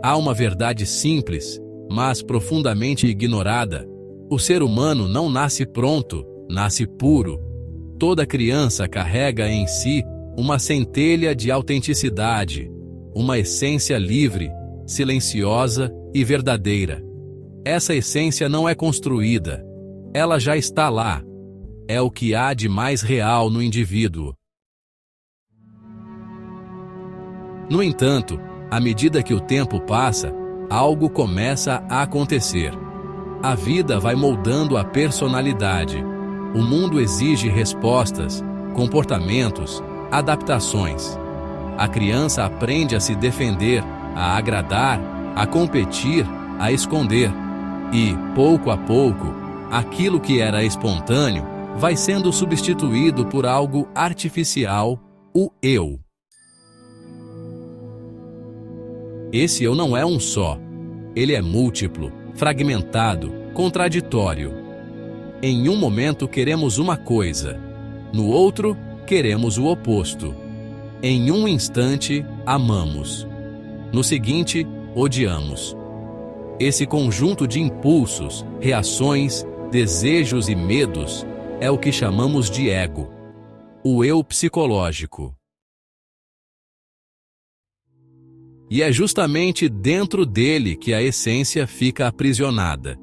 Há uma verdade simples, mas profundamente ignorada. O ser humano não nasce pronto, nasce puro. Toda criança carrega em si uma centelha de autenticidade, uma essência livre, silenciosa e verdadeira. Essa essência não é construída, ela já está lá. É o que há de mais real no indivíduo. No entanto, à medida que o tempo passa, algo começa a acontecer. A vida vai moldando a personalidade. O mundo exige respostas, comportamentos, adaptações. A criança aprende a se defender, a agradar, a competir, a esconder. E, pouco a pouco, aquilo que era espontâneo vai sendo substituído por algo artificial, o eu. Esse eu não é um só. Ele é múltiplo, fragmentado, contraditório. Em um momento queremos uma coisa, no outro queremos o oposto. Em um instante amamos, no seguinte odiamos. Esse conjunto de impulsos, reações, desejos e medos é o que chamamos de ego, o eu psicológico. E é justamente dentro dele que a essência fica aprisionada.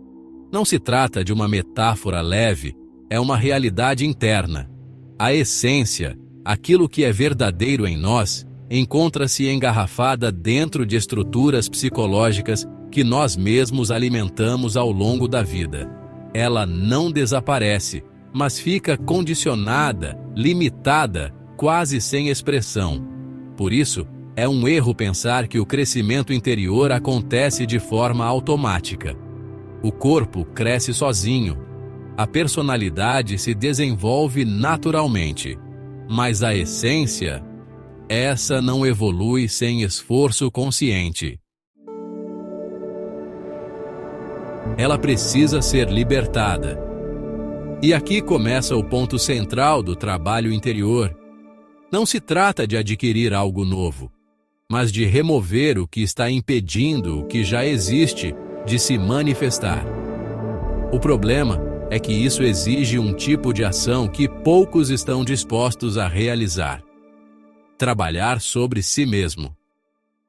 Não se trata de uma metáfora leve, é uma realidade interna. A essência, aquilo que é verdadeiro em nós, encontra-se engarrafada dentro de estruturas psicológicas que nós mesmos alimentamos ao longo da vida. Ela não desaparece, mas fica condicionada, limitada, quase sem expressão. Por isso, é um erro pensar que o crescimento interior acontece de forma automática. O corpo cresce sozinho. A personalidade se desenvolve naturalmente. Mas a essência, essa não evolui sem esforço consciente. Ela precisa ser libertada. E aqui começa o ponto central do trabalho interior. Não se trata de adquirir algo novo, mas de remover o que está impedindo o que já existe de se manifestar. O problema é que isso exige um tipo de ação que poucos estão dispostos a realizar. Trabalhar sobre si mesmo.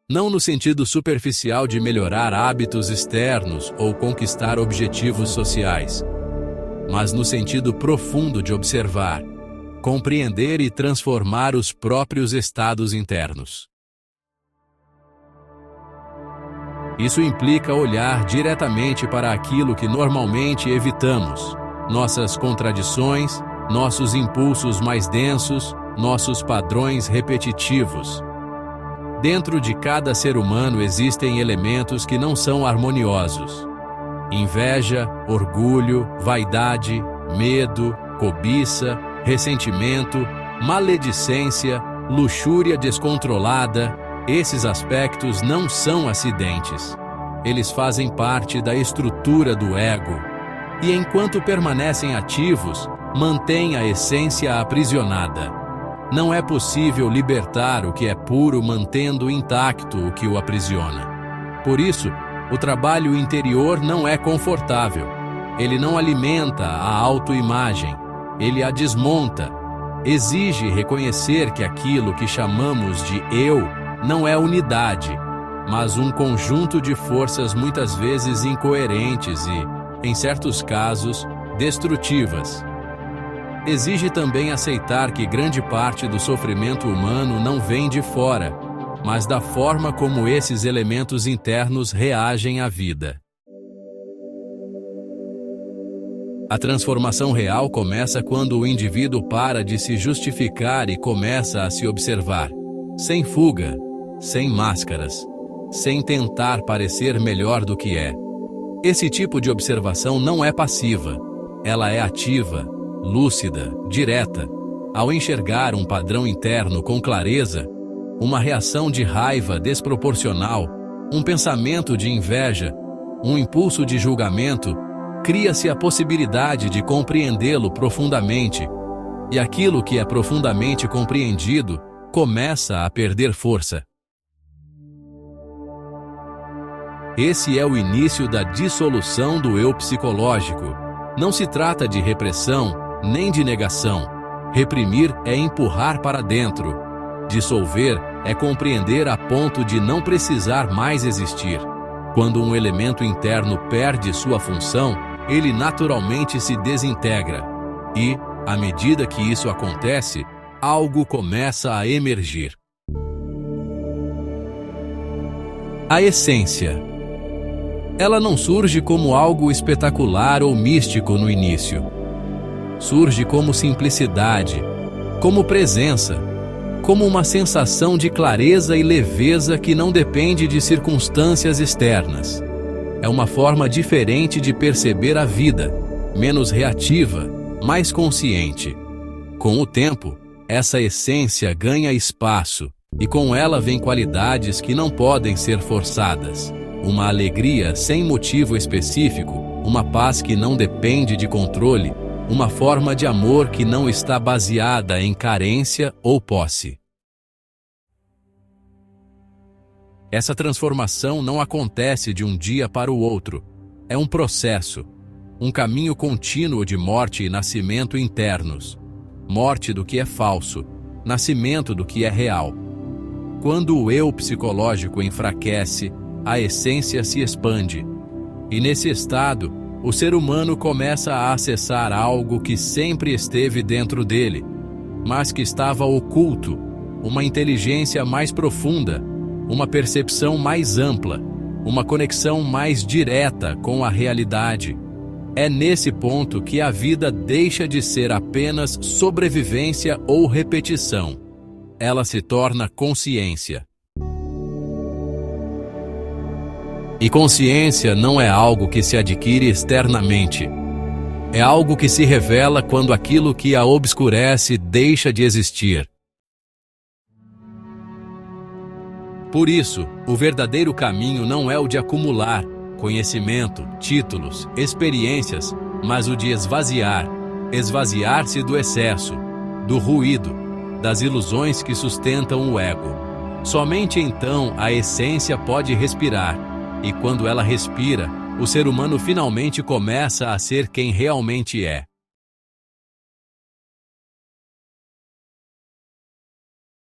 Não no sentido superficial de melhorar hábitos externos ou conquistar objetivos sociais, mas no sentido profundo de observar, compreender e transformar os próprios estados internos. Isso implica olhar diretamente para aquilo que normalmente evitamos, nossas contradições, nossos impulsos mais densos, nossos padrões repetitivos. Dentro de cada ser humano existem elementos que não são harmoniosos. Inveja, orgulho, vaidade, medo, cobiça, ressentimento, maledicência, luxúria descontrolada. Esses aspectos não são acidentes. Eles fazem parte da estrutura do ego. E enquanto permanecem ativos, mantêm a essência aprisionada. Não é possível libertar o que é puro mantendo intacto o que o aprisiona. Por isso, o trabalho interior não é confortável. Ele não alimenta a autoimagem. Ele a desmonta. Exige reconhecer que aquilo que chamamos de eu não é unidade, mas um conjunto de forças muitas vezes incoerentes e, em certos casos, destrutivas. Exige também aceitar que grande parte do sofrimento humano não vem de fora, mas da forma como esses elementos internos reagem à vida. A transformação real começa quando o indivíduo para de se justificar e começa a se observar, sem fuga, sem máscaras, sem tentar parecer melhor do que é. Esse tipo de observação não é passiva, ela é ativa, lúcida, direta. Ao enxergar um padrão interno com clareza, uma reação de raiva desproporcional, um pensamento de inveja, um impulso de julgamento, cria-se a possibilidade de compreendê-lo profundamente, e aquilo que é profundamente compreendido começa a perder força. Esse é o início da dissolução do eu psicológico. Não se trata de repressão, nem de negação. Reprimir é empurrar para dentro. Dissolver é compreender a ponto de não precisar mais existir. Quando um elemento interno perde sua função, ele naturalmente se desintegra. E, à medida que isso acontece, algo começa a emergir. A essência. Ela não surge como algo espetacular ou místico no início. Surge como simplicidade, como presença, como uma sensação de clareza e leveza que não depende de circunstâncias externas. É uma forma diferente de perceber a vida, menos reativa, mais consciente. Com o tempo, essa essência ganha espaço, e com ela vem qualidades que não podem ser forçadas. Uma alegria sem motivo específico, uma paz que não depende de controle, uma forma de amor que não está baseada em carência ou posse. Essa transformação não acontece de um dia para o outro. É um processo, um caminho contínuo de morte e nascimento internos. Morte do que é falso, nascimento do que é real. Quando o eu psicológico enfraquece, a essência se expande. E nesse estado, o ser humano começa a acessar algo que sempre esteve dentro dele, mas que estava oculto, uma inteligência mais profunda, uma percepção mais ampla, uma conexão mais direta com a realidade. É nesse ponto que a vida deixa de ser apenas sobrevivência ou repetição. Ela se torna consciência. E consciência não é algo que se adquire externamente. É algo que se revela quando aquilo que a obscurece deixa de existir. Por isso, o verdadeiro caminho não é o de acumular conhecimento, títulos, experiências, mas o de esvaziar. Esvaziar-se do excesso, do ruído, das ilusões que sustentam o ego. Somente então a essência pode respirar. E quando ela respira, o ser humano finalmente começa a ser quem realmente é.